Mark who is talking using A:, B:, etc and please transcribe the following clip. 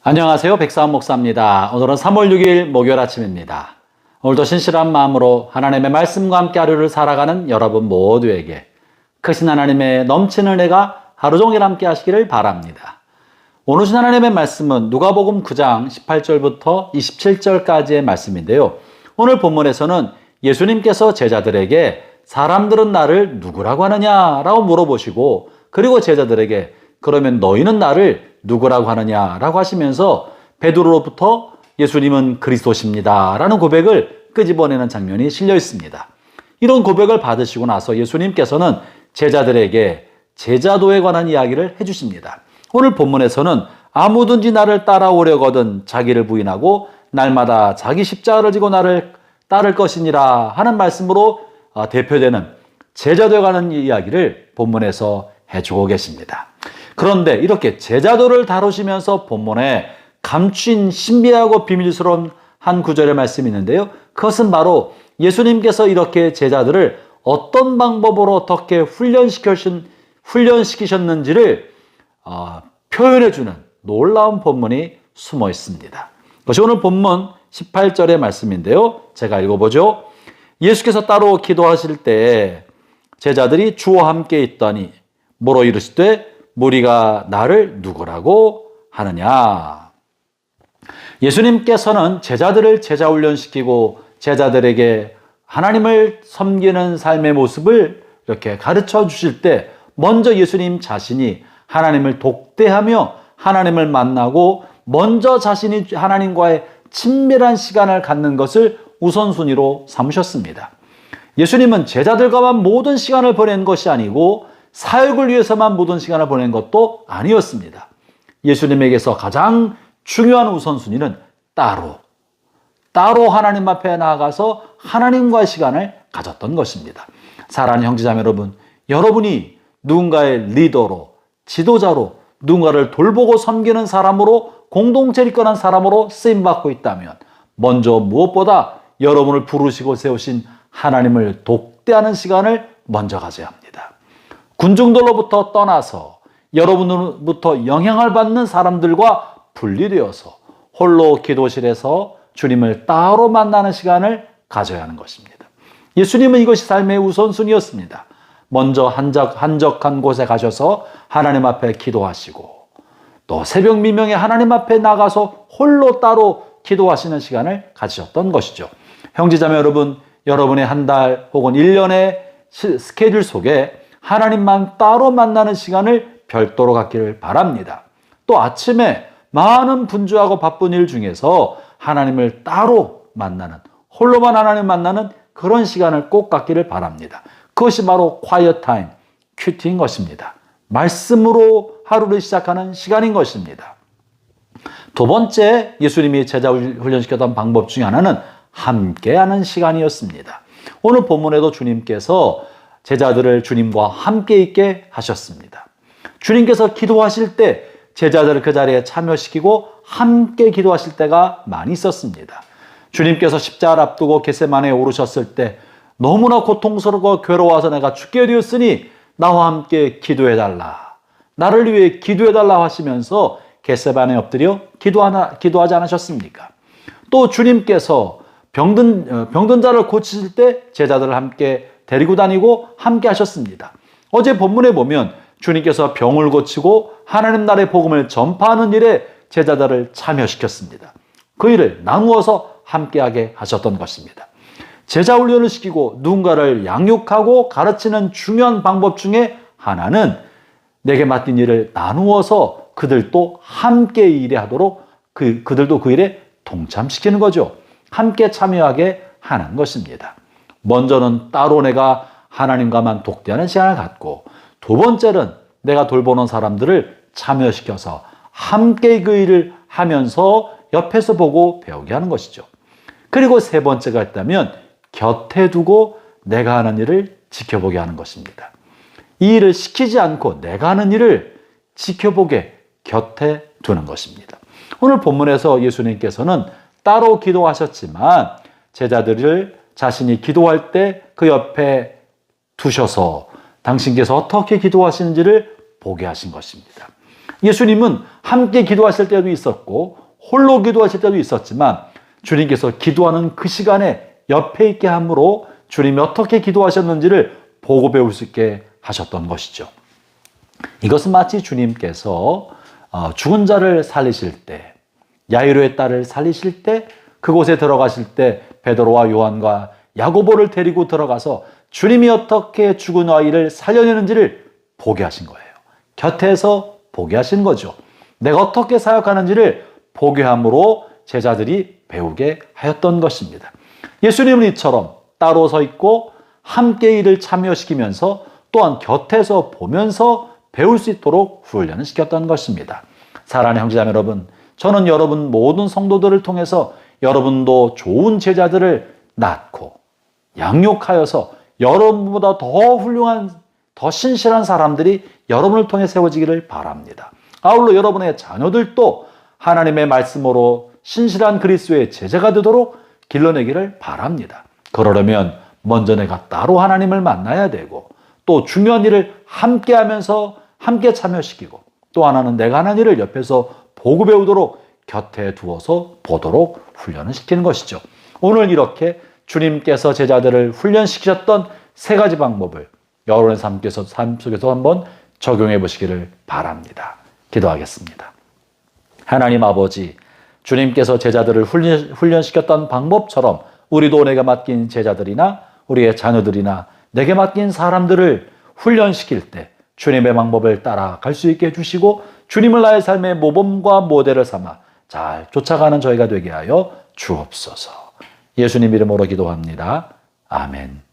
A: 안녕하세요. 백사원 목사입니다. 오늘은 3월 6일 목요일 아침입니다. 오늘도 신실한 마음으로 하나님의 말씀과 함께 하루를 살아가는 여러분 모두에게 크신 하나님의 넘치는 은혜가 하루 종일 함께 하시기를 바랍니다. 오늘 주신 하나님의 말씀은 누가복음 9장 18절부터 27절까지의 말씀인데요. 오늘 본문에서는 예수님께서 제자들에게 사람들은 나를 누구라고 하느냐라고 물어보시고, 그리고 제자들에게 그러면 너희는 나를 누구라고 하느냐라고 하시면서 베드로로부터 예수님은 그리스도십니다 라는 고백을 끄집어내는 장면이 실려 있습니다. 이런 고백을 받으시고 나서 예수님께서는 제자들에게 제자도에 관한 이야기를 해주십니다. 오늘 본문에서는 아무든지 나를 따라오려거든 자기를 부인하고 날마다 자기 십자가를 지고 나를 따를 것이니라 하는 말씀으로 대표되는 제자도에 관한 이야기를 본문에서 해주고 계십니다. 그런데 이렇게 제자도를 다루시면서 본문에 감추인 신비하고 비밀스러운 한 구절의 말씀이 있는데요. 그것은 바로 예수님께서 이렇게 제자들을 어떤 방법으로 어떻게 훈련시키셨는지를 표현해주는 놀라운 본문이 숨어 있습니다. 그것이 오늘 본문 18절의 말씀인데요. 제가 읽어보죠. 예수께서 따로 기도하실 때 제자들이 주와 함께 있더니 뭐로 이르시되 무리가 나를 누구라고 하느냐. 예수님께서는 제자들을 제자훈련시키고 제자들에게 하나님을 섬기는 삶의 모습을 이렇게 가르쳐 주실 때 먼저 예수님 자신이 하나님을 독대하며 하나님을 만나고 먼저 자신이 하나님과의 친밀한 시간을 갖는 것을 우선순위로 삼으셨습니다. 예수님은 제자들과만 모든 시간을 보낸 것이 아니고 사역을 위해서만 모든 시간을 보낸 것도 아니었습니다. 예수님에게서 가장 중요한 우선순위는 따로 하나님 앞에 나아가서 하나님과의 시간을 가졌던 것입니다. 사랑하는 형제자매 여러분, 여러분이 누군가의 리더로, 지도자로, 누군가를 돌보고 섬기는 사람으로, 공동체를 이끄는 사람으로 쓰임받고 있다면 먼저 무엇보다 여러분을 부르시고 세우신 하나님을 독대하는 시간을 먼저 가져야 합니다. 군중들로부터 떠나서 여러분으로부터 영향을 받는 사람들과 분리되어서 홀로 기도실에서 주님을 따로 만나는 시간을 가져야 하는 것입니다. 예수님은 이것이 삶의 우선순위였습니다. 먼저 한적한 곳에 가셔서 하나님 앞에 기도하시고 또 새벽 미명에 하나님 앞에 나가서 홀로 따로 기도하시는 시간을 가지셨던 것이죠. 형제자매 여러분, 여러분의 한 달 혹은 1년의 스케줄 속에 하나님만 따로 만나는 시간을 별도로 갖기를 바랍니다. 또 아침에 많은 분주하고 바쁜 일 중에서 하나님을 따로 만나는, 홀로만 하나님 만나는 그런 시간을 꼭 갖기를 바랍니다. 그것이 바로 quiet time, 큐티인 것입니다. 말씀으로 하루를 시작하는 시간인 것입니다. 두 번째, 예수님이 제자 훈련시켰던 방법 중에 하나는 함께하는 시간이었습니다. 오늘 본문에도 주님께서 제자들을 주님과 함께 있게 하셨습니다. 주님께서 기도하실 때 제자들을 그 자리에 참여시키고 함께 기도하실 때가 많이 있었습니다. 주님께서 십자가를 앞두고 겟세마네에 오르셨을 때 너무나 고통스럽고 괴로워서 내가 죽게 되었으니 나와 함께 기도해달라, 나를 위해 기도해달라 하시면서 겟세마네에 엎드려 기도하지 않으셨습니까? 또 주님께서 병든 자를 고치실 때 제자들을 함께 데리고 다니고 함께 하셨습니다. 어제 본문에 보면 주님께서 병을 고치고 하나님 나라의 복음을 전파하는 일에 제자들을 참여시켰습니다. 그 일을 나누어서 함께하게 하셨던 것입니다. 제자 훈련을 시키고 누군가를 양육하고 가르치는 중요한 방법 중에 하나는 내게 맡긴 일을 나누어서 그들도 함께 일하도록 그들도 그 일에 동참시키는 거죠. 함께 참여하게 하는 것입니다. 먼저는 따로 내가 하나님과만 독대하는 시간을 갖고, 두 번째는 내가 돌보는 사람들을 참여시켜서 함께 그 일을 하면서 옆에서 보고 배우게 하는 것이죠. 그리고 세 번째가 있다면 곁에 두고 내가 하는 일을 지켜보게 하는 것입니다. 이 일을 시키지 않고 내가 하는 일을 지켜보게 곁에 두는 것입니다. 오늘 본문에서 예수님께서는 따로 기도하셨지만 제자들을 자신이 기도할 때 그 옆에 두셔서 당신께서 어떻게 기도하시는지를 보게 하신 것입니다. 예수님은 함께 기도하실 때도 있었고 홀로 기도하실 때도 있었지만 주님께서 기도하는 그 시간에 옆에 있게 함으로 주님이 어떻게 기도하셨는지를 보고 배울 수 있게 하셨던 것이죠. 이것은 마치 주님께서 죽은 자를 살리실 때, 야이로의 딸을 살리실 때, 그곳에 들어가실 때 베드로와 요한과 야고보를 데리고 들어가서 주님이 어떻게 죽은 아이를 살려내는지를 보게 하신 거예요. 곁에서 보게 하신 거죠. 내가 어떻게 사역하는지를 보게 함으로 제자들이 배우게 하였던 것입니다. 예수님은 이처럼 따로 서 있고 함께 일을 참여시키면서 또한 곁에서 보면서 배울 수 있도록 훈련을 시켰던 것입니다. 사랑하는 형제자매 여러분, 저는 여러분 모든 성도들을 통해서 여러분도 좋은 제자들을 낳고 양육하여서 여러분보다 더 훌륭한, 더 신실한 사람들이 여러분을 통해 세워지기를 바랍니다. 아울러 여러분의 자녀들도 하나님의 말씀으로 신실한 그리스도의 제자가 되도록 길러내기를 바랍니다. 그러려면 먼저 내가 따로 하나님을 만나야 되고, 또 중요한 일을 함께 하면서 함께 참여시키고, 또 하나는 내가 하는 일을 옆에서 보고 배우도록 곁에 두어서 보도록 훈련을 시키는 것이죠. 오늘 이렇게 주님께서 제자들을 훈련시키셨던 세 가지 방법을 여러분의 삶 속에서 한번 적용해 보시기를 바랍니다. 기도하겠습니다. 하나님 아버지, 주님께서 제자들을 훈련시켰던 방법처럼 우리도 내가 맡긴 제자들이나 우리의 자녀들이나 내게 맡긴 사람들을 훈련시킬 때 주님의 방법을 따라갈 수 있게 해주시고 주님을 나의 삶의 모범과 모델을 삼아 잘 쫓아가는 저희가 되게 하여 주옵소서. 예수님 이름으로 기도합니다. 아멘.